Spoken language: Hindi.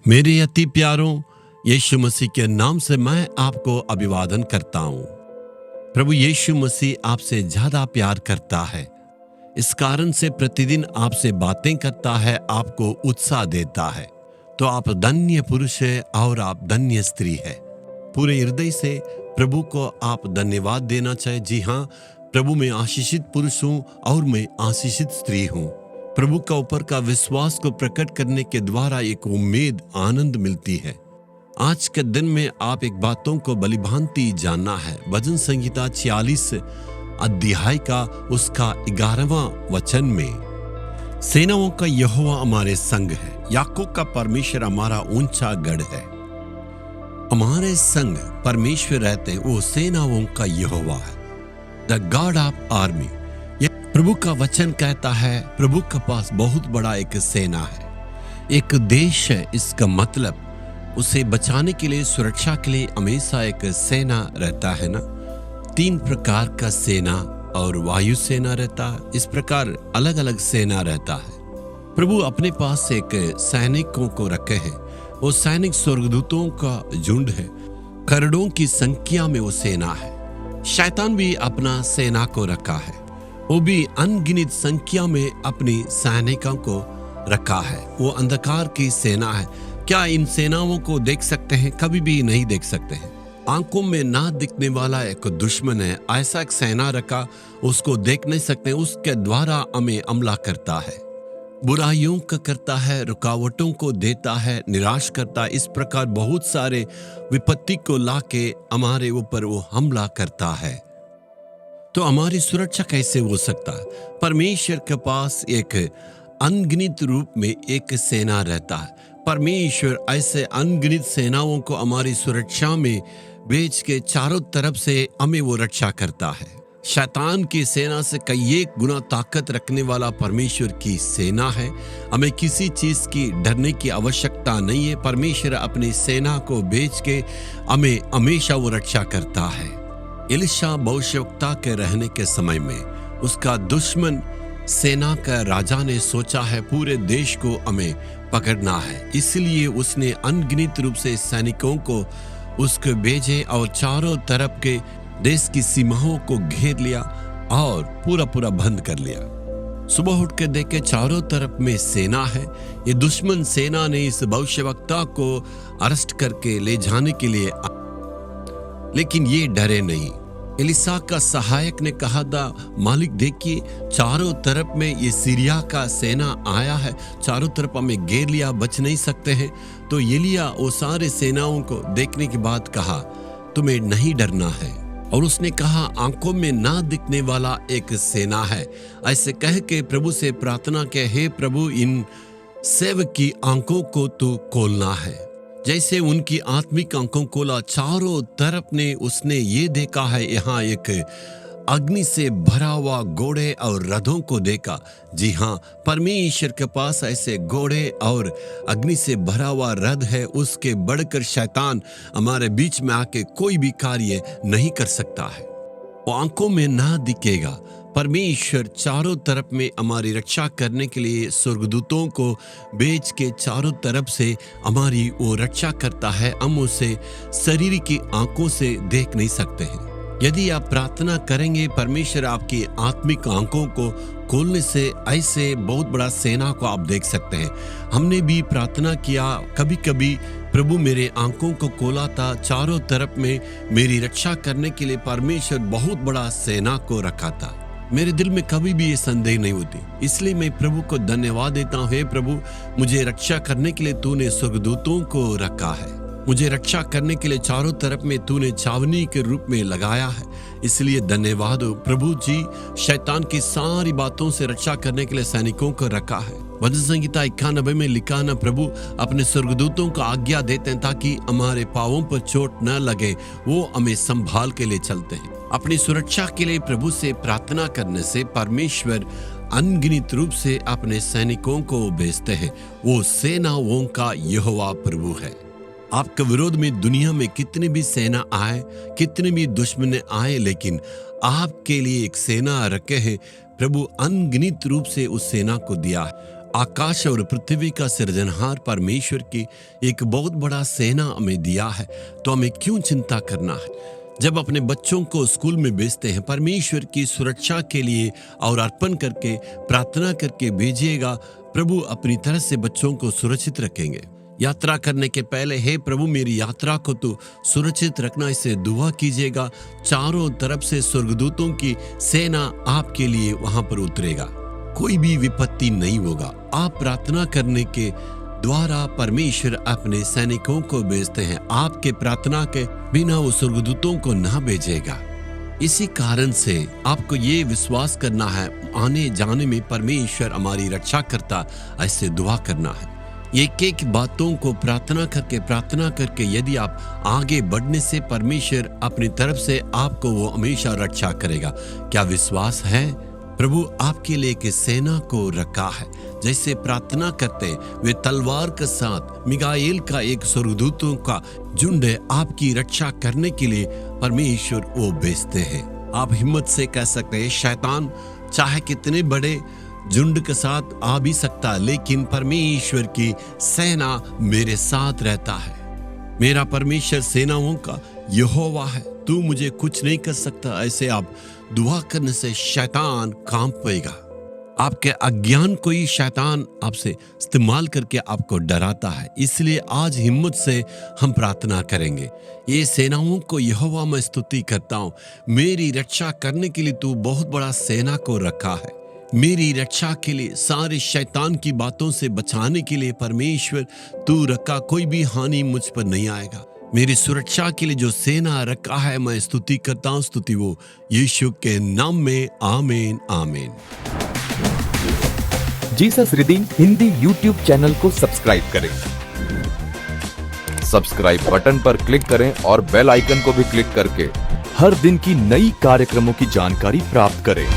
मेरे अति प्यारों, यीशु मसीह के नाम से मैं आपको अभिवादन करता हूँ। प्रभु यीशु मसीह आपसे ज्यादा प्यार करता है। इस कारण से प्रतिदिन आपसे बातें करता है, आपको उत्साह देता है। तो आप धन्य पुरुष है और आप धन्य स्त्री है। पूरे हृदय से प्रभु को आप धन्यवाद देना चाहिए। जी हाँ, प्रभु में आशीषित पुरुष हूँ और मैं आशीषित स्त्री हूँ। प्रभु का ऊपर का विश्वास को प्रकट करने के द्वारा एक उम्मीद, आनंद मिलती है। आज के दिन में आप एक बातों को भलीभांति जानना है। भजन संहिता 46 अध्याय का उसका 11वां वचन में, सेनाओं का यहोवा हमारे संग है, याकूब का परमेश्वर हमारा ऊंचा गढ़ है। हमारे संग परमेश्वर रहते हैं, वो सेनाओं का यहोवा है, द गॉड ऑफ आर्मी। प्रभु का वचन कहता है, प्रभु के पास बहुत बड़ा एक सेना है, एक देश है। इसका मतलब उसे बचाने के लिए, सुरक्षा के लिए हमेशा एक सेना रहता है ना। 3 प्रकार का सेना और वायु सेना रहता है। इस प्रकार अलग अलग सेना रहता है। प्रभु अपने पास एक सैनिकों को रखे हैं। वो सैनिक स्वर्गदूतों का झुंड है, करोड़ों की संख्या में वो सेना है। शैतान भी अपना सेना को रखा है, वो भी अनगिनत संख्या में अपनी सैनिकों को रखा है। वो अंधकार की सेना है। क्या इन सेनाओं को देख सकते हैं? कभी भी नहीं देख सकते हैं। आंखों में ना दिखने वाला एक दुश्मन है, ऐसा एक सेना रखा, उसको देख नहीं सकते। उसके द्वारा हमें हमला करता है, बुराइयों का करता है, रुकावटों को देता है, निराश करता है। इस प्रकार बहुत सारे विपत्ति को लाके हमारे ऊपर वो हमला करता है। तो हमारी सुरक्षा कैसे हो सकता है? परमेश्वर के पास एक अनगिनत रूप में एक सेना रहता है। परमेश्वर ऐसे अनगिनत सेनाओं को हमारी सुरक्षा में भेज के चारों तरफ से हमें वो रक्षा करता है। शैतान की सेना से कई एक गुना ताकत रखने वाला परमेश्वर की सेना है। हमें किसी चीज की डरने की आवश्यकता नहीं है। परमेश्वर अपनी सेना को भेज के हमें हमेशा वो रक्षा करता है। एलिशा भविष्यवक्ता के रहने के समय में उसका दुश्मन सेना का राजा ने सोचा है, पूरे देश को हमें पकड़ना है। इसलिए उसने अनगिनत रूप से सैनिकों को उसको भेजे और चारों तरफ के देश की सीमाओं को घेर लिया और पूरा बंद कर लिया। सुबह उठ के देखे, चारों तरफ में सेना है। ये दुश्मन सेना ने इस भविष्यवक्ता को अरेस्ट करके ले जाने के लिए, लेकिन ये डरे नहीं। एलिसा का सहायक ने कहा था, मालिक देखिए चारों तरफ में ये सीरिया का सेना आया है, चारों तरफ हमें घेर लिया, बच नहीं सकते हैं। तो एलिया वो सारे सेनाओं को देखने के बाद कहा, तुम्हें नहीं डरना है। और उसने कहा, आंखों में ना दिखने वाला एक सेना है। ऐसे कह के प्रभु से प्रार्थना के, हे प्रभु, इन सेवक की आंखों को तू खोलना है। जैसे उनकी आत्मिक आंखों खोला, चारों तरफ ने उसने ये देखा है, यहाँ एक अग्नि से भरा हुआ घोड़े और रथों को देखा। जी हाँ, परमेश्वर के पास ऐसे घोड़े और अग्नि से भरा हुआ रथ है। उसके बढ़कर शैतान हमारे बीच में आके कोई भी कार्य नहीं कर सकता है। वो आंखों में ना दिखेगा। परमेश्वर चारों तरफ में हमारी रक्षा करने के लिए स्वर्गदूतों को भेज के चारों तरफ से हमारी वो रक्षा करता है। हम उसे शरीर की आंखों से देख नहीं सकते हैं। यदि आप प्रार्थना करेंगे, परमेश्वर आपकी आत्मिक आंखों को खोलने से ऐसे बहुत बड़ा सेना को आप देख सकते हैं। हमने भी प्रार्थना किया, कभी कभी प्रभु मेरे आंखों को खोला था, चारों तरफ में मेरी रक्षा करने के लिए परमेश्वर बहुत बड़ा सेना को रखा था। मेरे दिल में कभी भी ये संदेह नहीं होती। इसलिए मैं प्रभु को धन्यवाद देता हूँ, हे प्रभु, मुझे रक्षा करने के लिए तूने स्वर्गदूतों को रखा है। मुझे रक्षा करने के लिए चारों तरफ में तूने छावनी के रूप में लगाया है। इसलिए धन्यवाद हो प्रभु जी। शैतान की सारी बातों से रक्षा करने के लिए सैनिकों को रखा है। भजन संहिता 91 में लिखा ना, प्रभु अपने स्वर्गदूतों को आज्ञा देते हैं ताकि हमारे पांवों पर चोट न लगे। वो हमें संभाल के लिए चलते हैं। अपनी सुरक्षा के लिए प्रभु से प्रार्थना करने से परमेश्वर अनगिनत रूप से अपने सैनिकों को भेजते हैं। वो सेनाओं का यहोवा प्रभु है। आपके विरोध में दुनिया में कितनी भी सेना आए, कितने भी दुश्मन आए, लेकिन आपके लिए एक सेना रखे हैं। प्रभु अनगिनत रूप से उस सेना को दिया है। आकाश और पृथ्वी का सृजनहार परमेश्वर की एक बहुत बड़ा सेना हमें दिया है, तो हमें क्यों चिंता करना है। जब अपने बच्चों को स्कूल में भेजते हैं, परमेश्वर की सुरक्षा के लिए और अर्पण करके प्रार्थना करके भेजिएगा। प्रभु अपनी तरह से बच्चों को सुरक्षित रखेंगे। यात्रा करने के पहले, हे प्रभु मेरी यात्रा को तो सुरक्षित रखना, इसे दुआ कीजिएगा। चारों तरफ से स्वर्गदूतों की सेना आपके लिए वहां पर उतरेगा, कोई भी विपत्ति नहीं होगा। आप प्रार्थना करने के द्वारा परमेश्वर अपने सैनिकों को भेजते हैं, आपके प्रार्थना के बिना वो स्वर्गदूतों को ना भेजेगा। इसी कारण से आपको ये विश्वास करना है, आने जाने में परमेश्वर हमारी रक्षा करता, ऐसे दुआ करना है। एक एक बातों को प्रार्थना करके यदि आप आगे बढ़ने से परमेश्वर अपनी तरफ से आपको वो हमेशा रक्षा करेगा। क्या विश्वास है? प्रभु आपके लिए एक सेना को रखा है। जैसे प्रार्थना करते वे तलवार के साथ मिगाएल का एक स्वर्गदूतों का झुंड आपकी रक्षा करने के लिए परमेश्वर वो भेजते हैं। आप हिम्मत से कह सकते हैं, शैतान चाहे कितने बड़े झुंड के साथ आ भी सकता, लेकिन परमेश्वर की सेना मेरे साथ रहता है। मेरा परमेश्वर सेनाओं का यहोवा है, तू मुझे कुछ नहीं कर सकता। ऐसे आप दुआ करने से शैतान कांपेगा। आपके अज्ञान को ही शैतान आपसे इस्तेमाल करके आपको डराता है। इसलिए आज हिम्मत से हम प्रार्थना करेंगे, ये सेनाओं को यहोवा मैं स्तुति करता हूँ, मेरी रक्षा करने के लिए तू बहुत बड़ा सेना को रखा है। मेरी रक्षा के लिए, सारे शैतान की बातों से बचाने के लिए परमेश्वर तू रखा, कोई भी हानि मुझ पर नहीं आएगा। मेरी सुरक्षा के लिए जो सेना रखा है, मैं स्तुति करता हूँ। स्तुति वो यीशु के नाम में, आमीन आमीन। Jesus redeem Hindi YouTube channel को सब्सक्राइब करें। सब्सक्राइब बटन पर क्लिक करें और बेल आइकन को भी क्लिक करके हर दिन की नई कार्यक्रमों की जानकारी प्राप्त करें।